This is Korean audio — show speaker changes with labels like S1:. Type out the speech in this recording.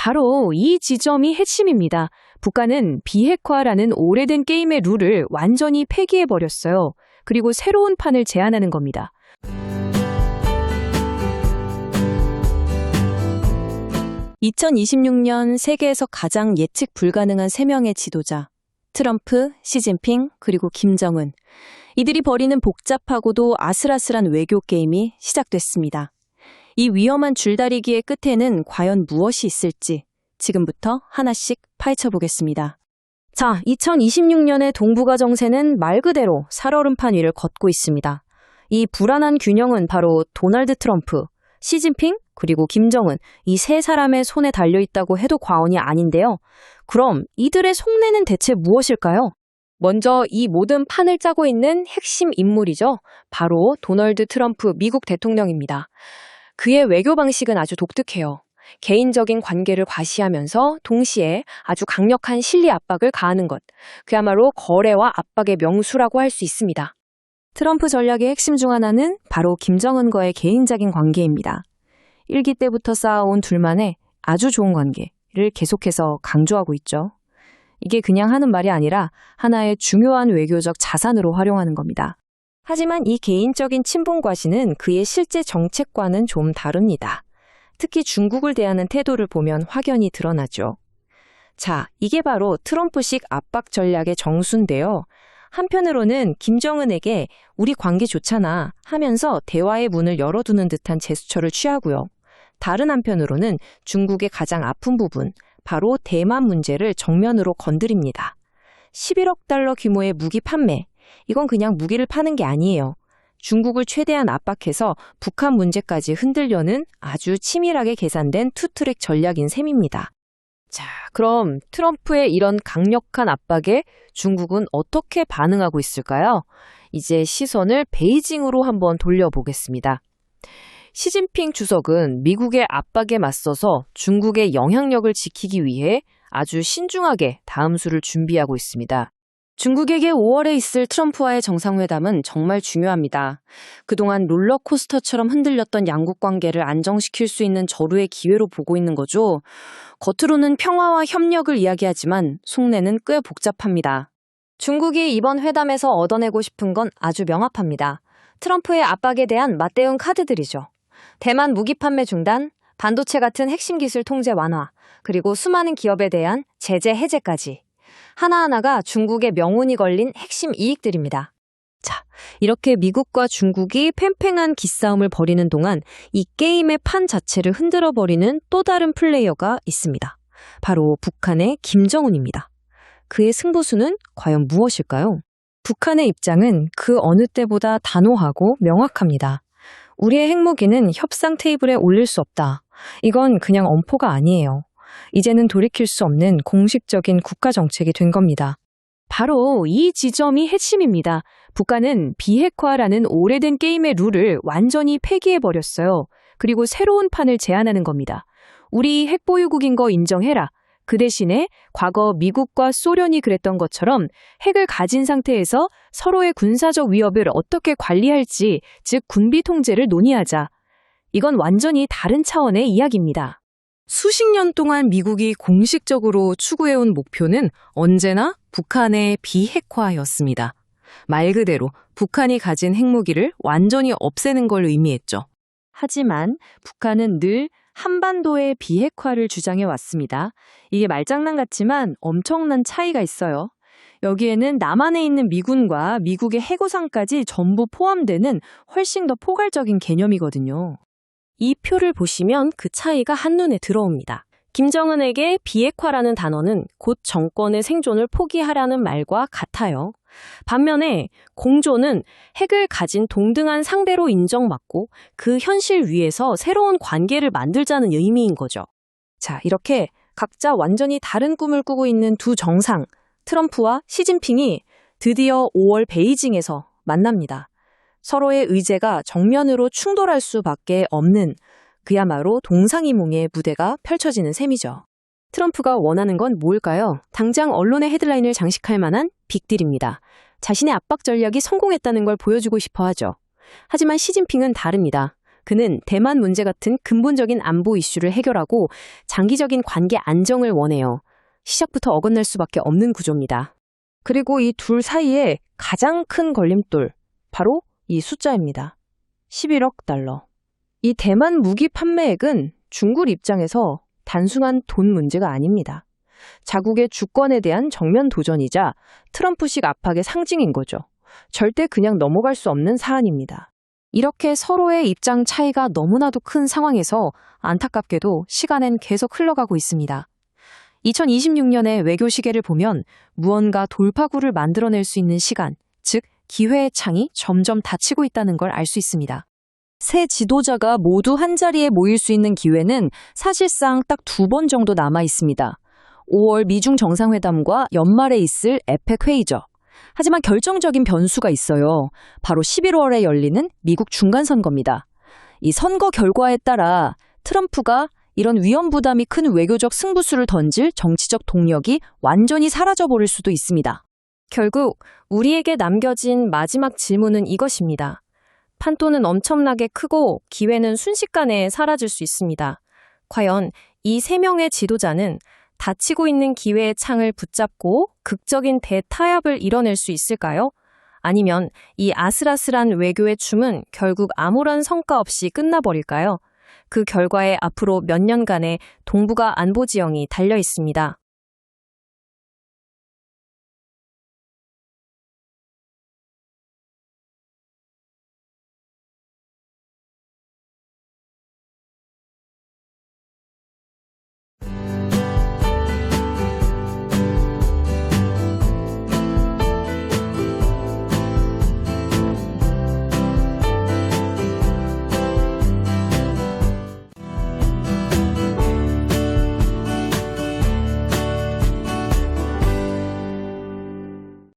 S1: 바로 이 지점이 핵심입니다. 북한은 비핵화라는 오래된 게임의 룰을 완전히 폐기해버렸어요. 그리고 새로운 판을 제안하는 겁니다. (2026년) 세계에서 가장 예측 불가능한 3명의 지도자, 트럼프, 시진핑, 그리고 김정은. 이들이 벌이는 복잡하고도 아슬아슬한 외교 게임이 시작됐습니다. 이 위험한 줄다리기의 끝에는 과연 무엇이 있을지 지금부터 하나씩 파헤쳐 보겠습니다. 자, 2026년의 동북아 정세는 말 그대로 살얼음판 위를 걷고 있습니다. 이 불안한 균형은 바로 도널드 트럼프, 시진핑, 그리고 김정은, 이 세 사람의 손에 달려있다고 해도 과언이 아닌데요. 그럼 이들의 속내는 대체 무엇일까요? 먼저 이 모든 판을 짜고 있는 핵심 인물이죠. 바로 도널드 트럼프 미국 대통령입니다. 그의 외교 방식은 아주 독특해요. 개인적인 관계를 과시하면서 동시에 아주 강력한 실리 압박을 가하는 것. 그야말로 거래와 압박의 명수라고 할 수 있습니다. 트럼프 전략의 핵심 중 하나는 바로 김정은과의 개인적인 관계입니다. 일기 때부터 쌓아온 둘만의 아주 좋은 관계를 계속해서 강조하고 있죠. 이게 그냥 하는 말이 아니라 하나의 중요한 외교적 자산으로 활용하는 겁니다. 하지만 이 개인적인 친분 과시는 그의 실제 정책과는 좀 다릅니다. 특히 중국을 대하는 태도를 보면 확연히 드러나죠. 자, 이게 바로 트럼프식 압박 전략의 정수인데요. 한편으로는 김정은에게 우리 관계 좋잖아 하면서 대화의 문을 열어두는 듯한 제스처를 취하고요. 다른 한편으로는 중국의 가장 아픈 부분, 바로 대만 문제를 정면으로 건드립니다. 11억 달러 규모의 무기 판매, 이건 그냥 무기를 파는 게 아니에요. 중국을 최대한 압박해서 북한 문제까지 흔들려는 아주 치밀하게 계산된 투트랙 전략인 셈입니다. 자, 그럼 트럼프의 이런 강력한 압박에 중국은 어떻게 반응하고 있을까요? 이제 시선을 베이징으로 한번 돌려보겠습니다. 시진핑 주석은 미국의 압박에 맞서서 중국의 영향력을 지키기 위해 아주 신중하게 다음 수를 준비하고 있습니다. 중국에게 5월에 있을 트럼프와의 정상회담은 정말 중요합니다. 그동안 롤러코스터처럼 흔들렸던 양국 관계를 안정시킬 수 있는 절호의 기회로 보고 있는 거죠. 겉으로는 평화와 협력을 이야기하지만 속내는 꽤 복잡합니다. 중국이 이번 회담에서 얻어내고 싶은 건 아주 명확합니다. 트럼프의 압박에 대한 맞대응 카드들이죠. 대만 무기 판매 중단, 반도체 같은 핵심 기술 통제 완화, 그리고 수많은 기업에 대한 제재 해제까지. 하나하나가 중국의 명운이 걸린 핵심 이익들입니다. 자, 이렇게 미국과 중국이 팽팽한 기싸움을 벌이는 동안 이 게임의 판 자체를 흔들어버리는 또 다른 플레이어가 있습니다. 바로 북한의 김정은입니다. 그의 승부수는 과연 무엇일까요? 북한의 입장은 그 어느 때보다 단호하고 명확합니다. 우리의 핵무기는 협상 테이블에 올릴 수 없다. 이건 그냥 엄포가 아니에요. 이제는 돌이킬 수 없는 공식적인 국가정책이 된 겁니다. 바로 이 지점이 핵심입니다. 북한은 비핵화라는 오래된 게임의 룰을 완전히 폐기해버렸어요. 그리고 새로운 판을 제안하는 겁니다. 우리 핵보유국인 거 인정해라. 그 대신에 과거 미국과 소련이 그랬던 것처럼 핵을 가진 상태에서 서로의 군사적 위협을 어떻게 관리할지, 즉 군비 통제를 논의하자. 이건 완전히 다른 차원의 이야기입니다. 수십 년 동안 미국이 공식적으로 추구해온 목표는 언제나 북한의 비핵화였습니다. 말 그대로 북한이 가진 핵무기를 완전히 없애는 걸 의미했죠. 하지만 북한은 늘 한반도의 비핵화를 주장해 왔습니다. 이게 말장난 같지만 엄청난 차이가 있어요. 여기에는 남한에 있는 미군과 미국의 해구상까지 전부 포함되는 훨씬 더 포괄적인 개념이거든요. 이 표를 보시면 그 차이가 한눈에 들어옵니다. 김정은에게 비핵화라는 단어는 곧 정권의 생존을 포기하라는 말과 같아요. 반면에 공조는 핵을 가진 동등한 상대로 인정받고 그 현실 위에서 새로운 관계를 만들자는 의미인 거죠. 자, 이렇게 각자 완전히 다른 꿈을 꾸고 있는 두 정상, 트럼프와 시진핑이 드디어 5월 베이징에서 만납니다. 서로의 의제가 정면으로 충돌할 수밖에 없는 그야말로 동상이몽의 무대가 펼쳐지는 셈이죠. 트럼프가 원하는 건 뭘까요? 당장 언론의 헤드라인을 장식할 만한 빅딜입니다. 자신의 압박 전략이 성공했다는 걸 보여주고 싶어 하죠. 하지만 시진핑은 다릅니다. 그는 대만 문제 같은 근본적인 안보 이슈를 해결하고 장기적인 관계 안정을 원해요. 시작부터 어긋날 수밖에 없는 구조입니다. 그리고 이 둘 사이에 가장 큰 걸림돌, 바로 이 숫자입니다. 11억 달러. 이 대만 무기 판매액은 중국 입장에서 단순한 돈 문제가 아닙니다. 자국의 주권에 대한 정면 도전이자 트럼프식 압박의 상징인 거죠. 절대 그냥 넘어갈 수 없는 사안입니다. 이렇게 서로의 입장 차이가 너무나도 큰 상황에서 안타깝게도 시간은 계속 흘러가고 있습니다. 2026년의 외교 시계를 보면 무언가 돌파구를 만들어낼 수 있는 시간, 즉 기회의 창이 점점 닫히고 있다는 걸 알 수 있습니다. 새 지도자가 모두 한자리에 모일 수 있는 기회는 사실상 딱 2번 정도 남아 있습니다. 5월 미중 정상회담과 연말에 있을 에펙 회의죠. 하지만 결정적인 변수가 있어요. 바로 11월에 열리는 미국 중간선거입니다. 이 선거 결과에 따라 트럼프가 이런 위험 부담이 큰 외교적 승부수를 던질 정치적 동력이 완전히 사라져버릴 수도 있습니다. 결국 우리에게 남겨진 마지막 질문은 이것입니다. 판도는 엄청나게 크고 기회는 순식간에 사라질 수 있습니다. 과연 이 3명의 지도자는 닫히고 있는 기회의 창을 붙잡고 극적인 대타협을 이뤄낼 수 있을까요? 아니면 이 아슬아슬한 외교의 춤은 결국 아무런 성과 없이 끝나버릴까요? 그 결과에 앞으로 몇 년간의 동북아 안보 지형이 달려 있습니다.